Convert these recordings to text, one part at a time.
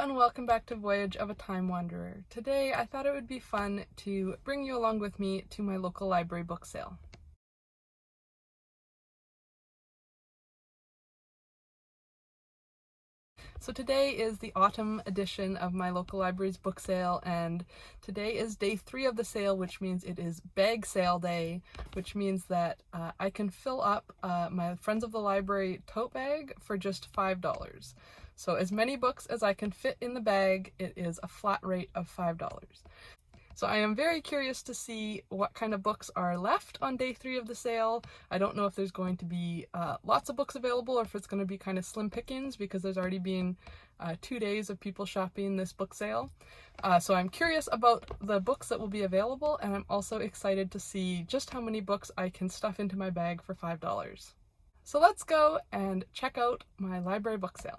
and welcome back to Voyage of a Time Wanderer. Today I thought it would be fun to bring you along with me to my local library book sale. So today is the autumn edition of my local library's book sale, and today is day 3 of the sale, which means it is bag sale day, which means that I can fill up my Friends of the Library tote bag for just $5. So as many books as I can fit in the bag, it is a flat rate of $5. So I am very curious to see what kind of books are left on day 3 of the sale. I don't know if there's going to be lots of books available or if it's going to be kind of slim pickings because there's already been 2 days of people shopping this book sale. So I'm curious about the books that will be available, and I'm also excited to see just how many books I can stuff into my bag for $5. So let's go and check out my library book sale.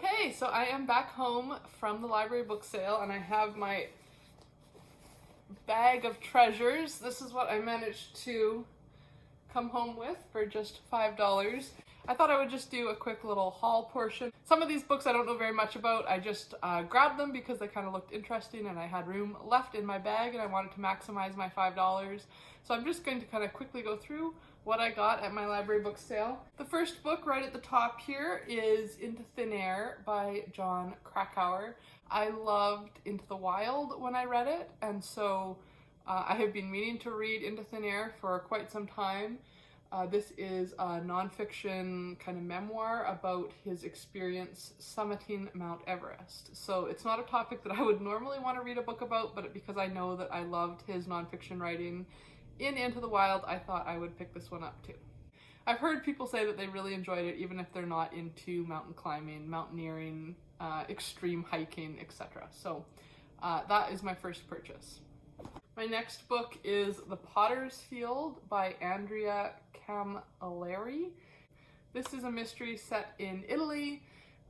Okay, so I am back home from the library book sale, and I have my bag of treasures. This is what I managed to come home with for just $5. I thought I would just do a quick little haul portion. Some of these books I don't know very much about. I just grabbed them because they kind of looked interesting and I had room left in my bag and I wanted to maximize my $5. So I'm just going to kind of quickly go through what I got at my library book sale. The first book right at the top here is Into Thin Air by Jon Krakauer. I loved Into the Wild when I read it, and so I have been meaning to read Into Thin Air for quite some time. This is a nonfiction kind of memoir about his experience summiting Mount Everest. So it's not a topic that I would normally want to read a book about, but because I know that I loved his nonfiction writing in Into the Wild, I thought I would pick this one up too. I've heard people say that they really enjoyed it, even if they're not into mountain climbing, mountaineering, extreme hiking, etc. So that is my first purchase. My next book is The Potter's Field by Andrea Camilleri. This is a mystery set in Italy,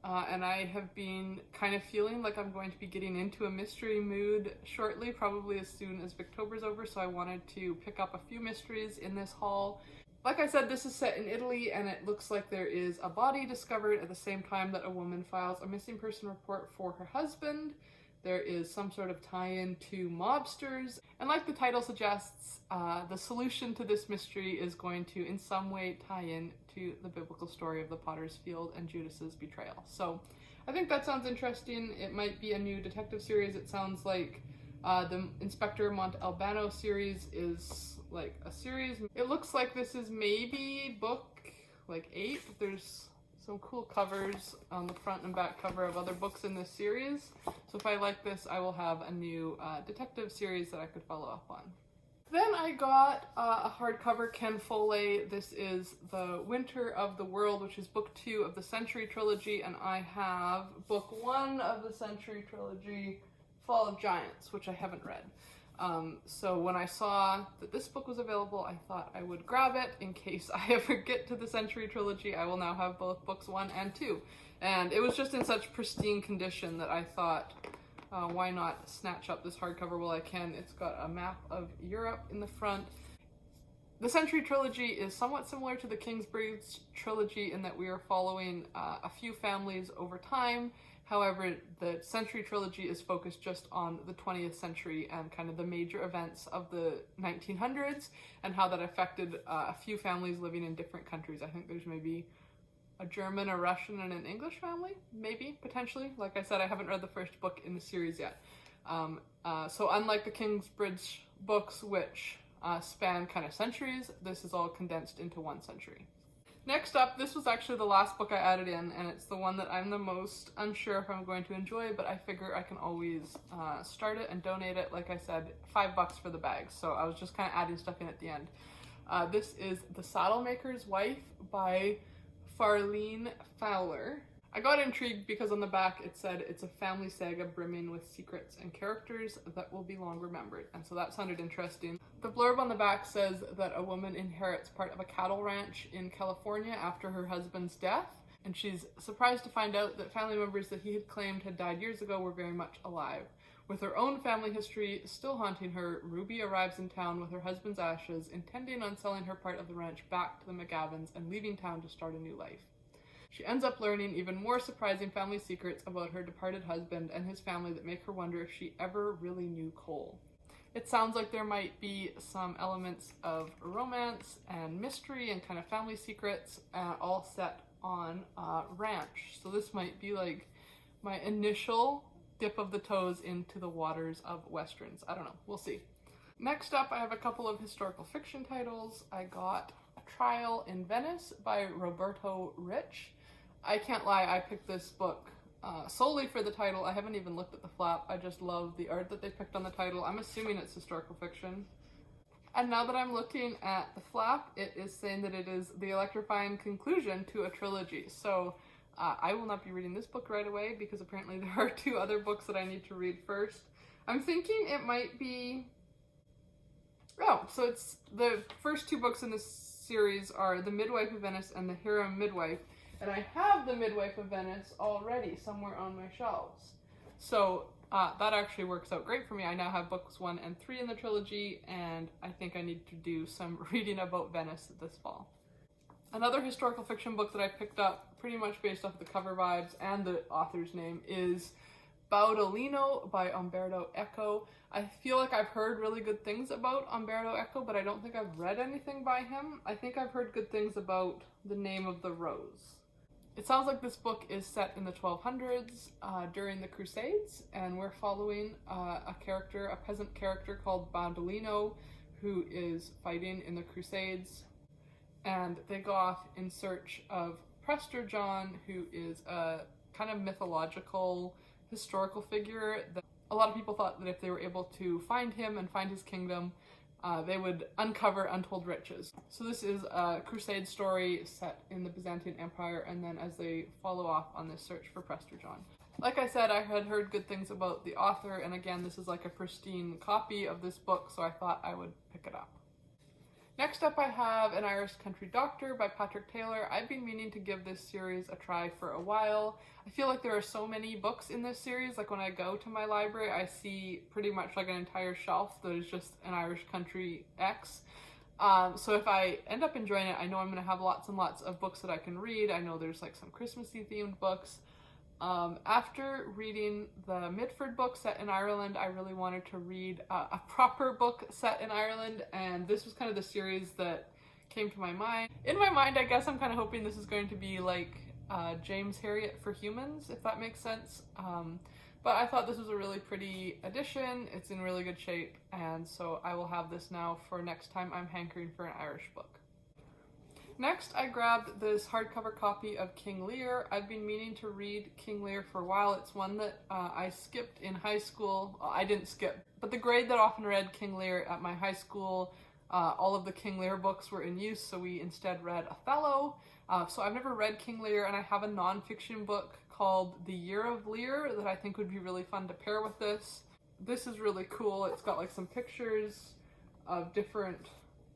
and I have been kind of feeling like I'm going to be getting into a mystery mood shortly, probably as soon as Booktober's over, so I wanted to pick up a few mysteries in this haul. Like I said, this is set in Italy, and it looks like there is a body discovered at the same time that a woman files a missing person report for her husband. There is some sort of tie-in to mobsters, and like the title suggests, the solution to this mystery is going to in some way tie in to the biblical story of the Potter's Field and Judas's betrayal. So I think that sounds interesting. It might be a new detective series. It sounds like the Inspector Montalbano series is like a series. It looks like this is maybe book like 8. There's some cool covers on the front and back cover of other books in this series. So if I like this, I will have a new detective series that I could follow up on. Then I got a hardcover Ken Follett. This is The Winter of the World, which is book 2 of the Century Trilogy, and I have book 1 of the Century Trilogy, Fall of Giants, which I haven't read. So when I saw that this book was available, I thought I would grab it in case I ever get to the Century Trilogy. I will now have both books 1 and 2. And it was just in such pristine condition that I thought, why not snatch up this hardcover while I can. It's got a map of Europe in the front. The Century Trilogy is somewhat similar to the Kingsbridge Trilogy in that we are following a few families over time. However, the Century Trilogy is focused just on the 20th century and kind of the major events of the 1900s and how that affected a few families living in different countries. I think there's maybe a German, a Russian, and an English family, maybe, potentially. Like I said, I haven't read the first book in the series yet. So unlike the Kingsbridge books, which span kind of centuries, this is all condensed into one century. Next up, this was actually the last book I added in, and it's the one that I'm the most unsure if I'm going to enjoy, but I figure I can always start it and donate it. Like I said, $5 for the bag, so I was just kind of adding stuff in at the end. This is The Saddlemaker's Wife by Farlene Fowler. I got intrigued because on the back it said it's a family saga brimming with secrets and characters that will be long remembered, and so that sounded interesting. The blurb on the back says that a woman inherits part of a cattle ranch in California after her husband's death, and she's surprised to find out that family members that he had claimed had died years ago were very much alive. With her own family history still haunting her, Ruby arrives in town with her husband's ashes, intending on selling her part of the ranch back to the McGavins and leaving town to start a new life. She ends up learning even more surprising family secrets about her departed husband and his family that make her wonder if she ever really knew Cole. It sounds like there might be some elements of romance and mystery and kind of family secrets, all set on a ranch. So this might be like my initial dip of the toes into the waters of westerns. I don't know, we'll see. Next up, I have a couple of historical fiction titles. I got A Trial in Venice by Roberta Rich. I can't lie, I picked this book solely for the title. I haven't even looked at the flap. I just love the art that they picked on the title. I'm assuming it's historical fiction. And now that I'm looking at the flap, it is saying that it is the electrifying conclusion to a trilogy. So I will not be reading this book right away because apparently there are 2 other books that I need to read first. I'm thinking it might be... Oh, so it's the first 2 books in this series are The Midwife of Venice and The Harem Midwife. And I have The Midwife of Venice already somewhere on my shelves. So that actually works out great for me. I now have books 1 and 3 in the trilogy, and I think I need to do some reading about Venice this fall. Another historical fiction book that I picked up pretty much based off the cover vibes and the author's name is Baudolino by Umerto Eco. I feel like I've heard really good things about Umerto Eco, but I don't think I've read anything by him. I think I've heard good things about The Name of the Rose. It sounds like this book is set in the 1200s during the Crusades, and we're following a peasant character called Baudolino, who is fighting in the Crusades. and they go off in search of Prester John, who is a kind of mythological historical figure that a lot of people thought that if they were able to find him and find his kingdom, they would uncover untold riches. So this is a crusade story set in the Byzantine Empire, and then as they follow off on this search for Prester John. Like I said, I had heard good things about the author, and again, this is like a pristine copy of this book, so I thought I would pick it up. Next up I have An Irish Country Doctor by Patrick Taylor. I've been meaning to give this series a try for a while. I feel like there are so many books in this series. Like when I go to my library, I see pretty much like an entire shelf that is just An Irish Country X. So if I end up enjoying it, I know I'm going to have lots and lots of books that I can read. I know there's like some Christmassy themed books. After reading the Mitford book set in Ireland, I really wanted to read a proper book set in Ireland, and this was kind of the series that came to my mind. In my mind, I guess I'm kind of hoping this is going to be like James Herriot for Humans, if that makes sense. But I thought this was a really pretty edition. It's in really good shape, and so I will have this now for next time I'm hankering for an Irish book. Next, I grabbed this hardcover copy of King Lear. I've been meaning to read King Lear for a while. It's one that I skipped in high school. Well, I didn't skip, but the grade that often read King Lear at my high school, all of the King Lear books were in use, so we instead read Othello. So I've never read King Lear, and I have a nonfiction book called The Year of Lear that I think would be really fun to pair with this. This is really cool. It's got like some pictures of different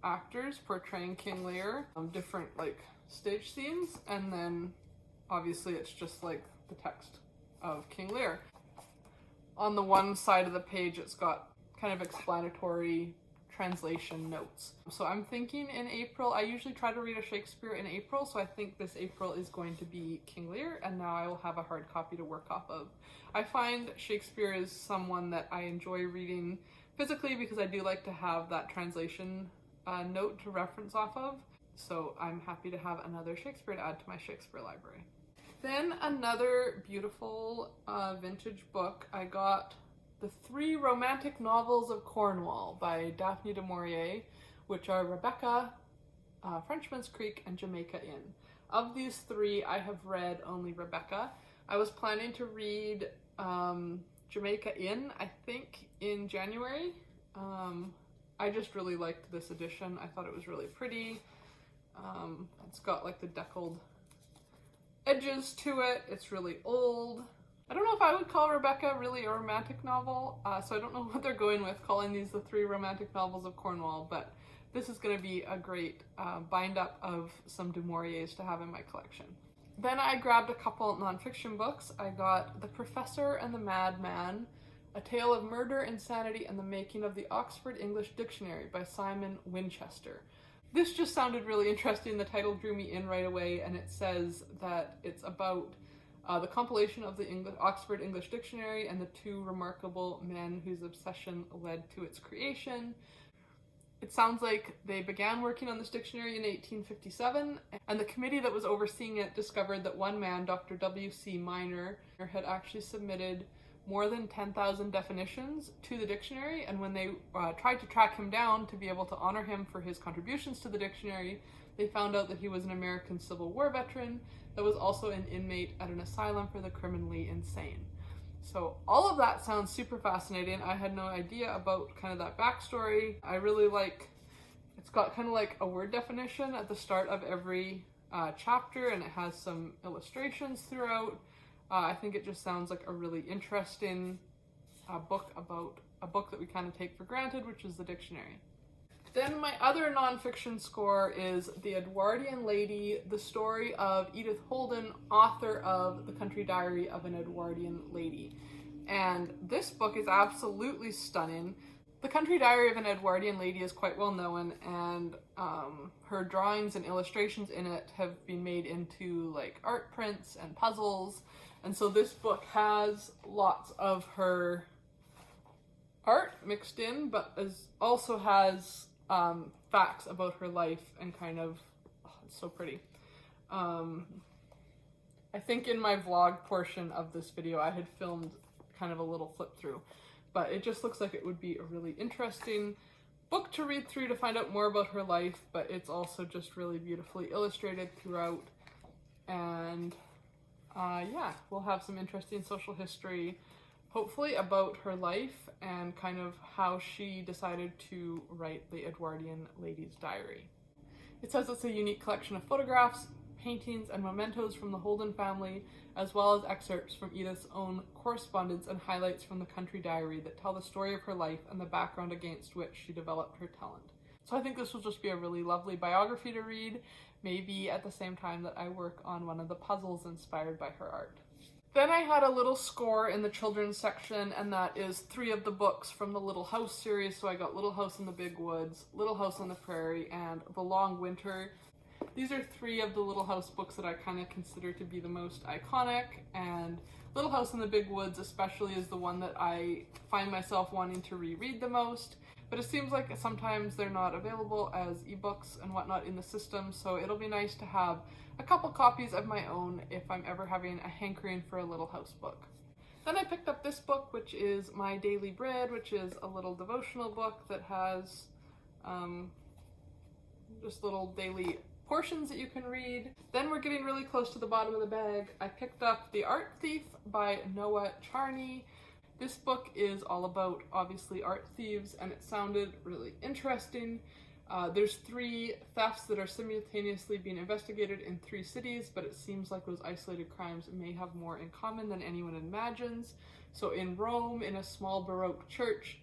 actors portraying King Lear, different like stage scenes, and then obviously it's just like the text of King Lear. On the one side of the page it's got kind of explanatory translation notes. So I'm thinking in April, I usually try to read a Shakespeare in April, so I think this April is going to be King Lear, and now I will have a hard copy to work off of. I find Shakespeare is someone that I enjoy reading physically because I do like to have that translation note to reference off of, so I'm happy to have another Shakespeare to add to my Shakespeare library. Then another beautiful vintage book. I got The Three Romantic Novels of Cornwall by Daphne du Maurier, which are Rebecca, Frenchman's Creek, and Jamaica Inn. Of these three, I have read only Rebecca. I was planning to read Jamaica Inn, I think, in January. I just really liked this edition. I thought it was really pretty. It's got like the deckled edges to it. It's really old. I don't know if I would call Rebecca really a romantic novel, so I don't know what they're going with calling these the three romantic novels of Cornwall, but this is going to be a great bind-up of some du Mauriers to have in my collection. Then I grabbed a couple nonfiction books. I got The Professor and the Madman, A Tale of Murder, Insanity, and the Making of the Oxford English Dictionary by Simon Winchester. This just sounded really interesting. The title drew me in right away, and it says that it's about the compilation of the Oxford English Dictionary and the two remarkable men whose obsession led to its creation. It sounds like they began working on this dictionary in 1857, and the committee that was overseeing it discovered that one man, Dr. W.C. Minor, had actually submitted more than 10,000 definitions to the dictionary, and when they tried to track him down to be able to honor him for his contributions to the dictionary, they found out that he was an American Civil War veteran that was also an inmate at an asylum for the criminally insane. So all of that sounds super fascinating. I had no idea about kind of that backstory. I really like, it's got kind of like a word definition at the start of every chapter, and it has some illustrations throughout. I think it just sounds like a really interesting book about a book that we kind of take for granted, which is the dictionary. Then my other nonfiction score is The Edwardian Lady, the story of Edith Holden, author of The Country Diary of an Edwardian Lady. And this book is absolutely stunning. The Country Diary of an Edwardian Lady is quite well known, and her drawings and illustrations in it have been made into like art prints and puzzles. And so this book has lots of her art mixed in, but also has facts about her life and kind of, oh, it's so pretty. I think in my vlog portion of this video I had filmed kind of a little flip through, but it just looks like it would be a really interesting book to read through to find out more about her life, but it's also just really beautifully illustrated throughout. And yeah, we'll have some interesting social history, hopefully about her life and kind of how she decided to write the Edwardian Lady's Diary. It says it's a unique collection of photographs, paintings, and mementos from the Holden family, as well as excerpts from Edith's own correspondence and highlights from the country diary that tell the story of her life and the background against which she developed her talent. So I think this will just be a really lovely biography to read, maybe at the same time that I work on one of the puzzles inspired by her art. Then I had a little score in the children's section, and that is 3 of the books from the Little House series. So I got Little House in the Big Woods, Little House on the Prairie, and The Long Winter. These are 3 of the Little House books that I kind of consider to be the most iconic, and Little House in the Big Woods especially is the one that I find myself wanting to reread the most. But it seems like sometimes they're not available as ebooks and whatnot in the system, so it'll be nice to have a couple copies of my own if I'm ever having a hankering for a Little House book. Then I picked up this book, which is My Daily Bread, which is a little devotional book that has just little daily portions that you can read. Then we're getting really close to the bottom of the bag. I picked up The Art Thief by Noah Charney. This book is all about, obviously, art thieves, and it sounded really interesting. There's 3 thefts that are simultaneously being investigated in 3 cities, but it seems like those isolated crimes may have more in common than anyone imagines. So in Rome, in a small Baroque church,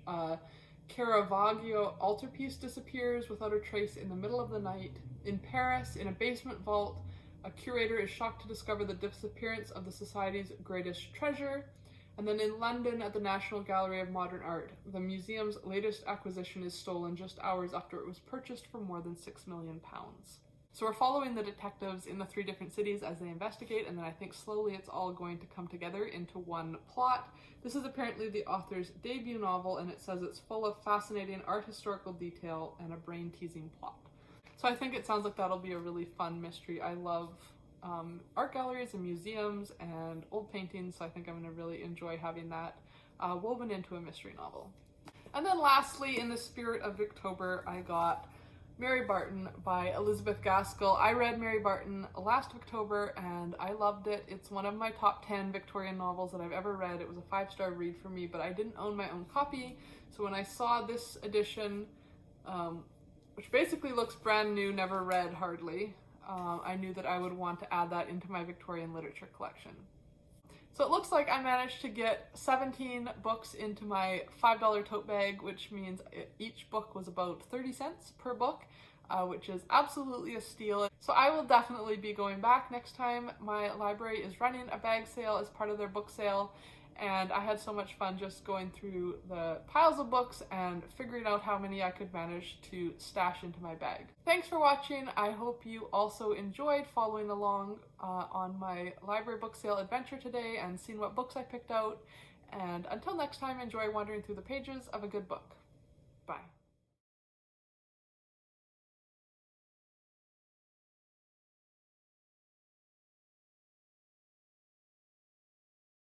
Caravaggio altarpiece disappears without a trace in the middle of the night. In Paris, in a basement vault, a curator is shocked to discover the disappearance of the society's greatest treasure. And then in London, at the National Gallery of Modern Art, the museum's latest acquisition is stolen just hours after it was purchased for more than £6 million. So we're following the detectives in the 3 different cities as they investigate, and then I think slowly it's all going to come together into one plot. This is apparently the author's debut novel, and it says it's full of fascinating art historical detail and a brain-teasing plot. So I think it sounds like that'll be a really fun mystery. I love art galleries and museums and old paintings, so I think I'm going to really enjoy having that woven into a mystery novel. And then lastly, in the spirit of Victober, I got Mary Barton by Elizabeth Gaskell. I read Mary Barton last October and I loved it. It's one of my top 10 Victorian novels that I've ever read. It was a 5-star read for me, but I didn't own my own copy, so when I saw this edition, which basically looks brand new, never read hardly, I knew that I would want to add that into my Victorian literature collection. So it looks like I managed to get 17 books into my $5 tote bag, which means each book was about 30 cents per book, which is absolutely a steal. So I will definitely be going back next time. My library is running a bag sale as part of their book sale, and I had so much fun just going through the piles of books and figuring out how many I could manage to stash into my bag. Thanks for watching. I hope you also enjoyed following along on my library book sale adventure today and seeing what books I picked out. And until next time, enjoy wandering through the pages of a good book. Bye.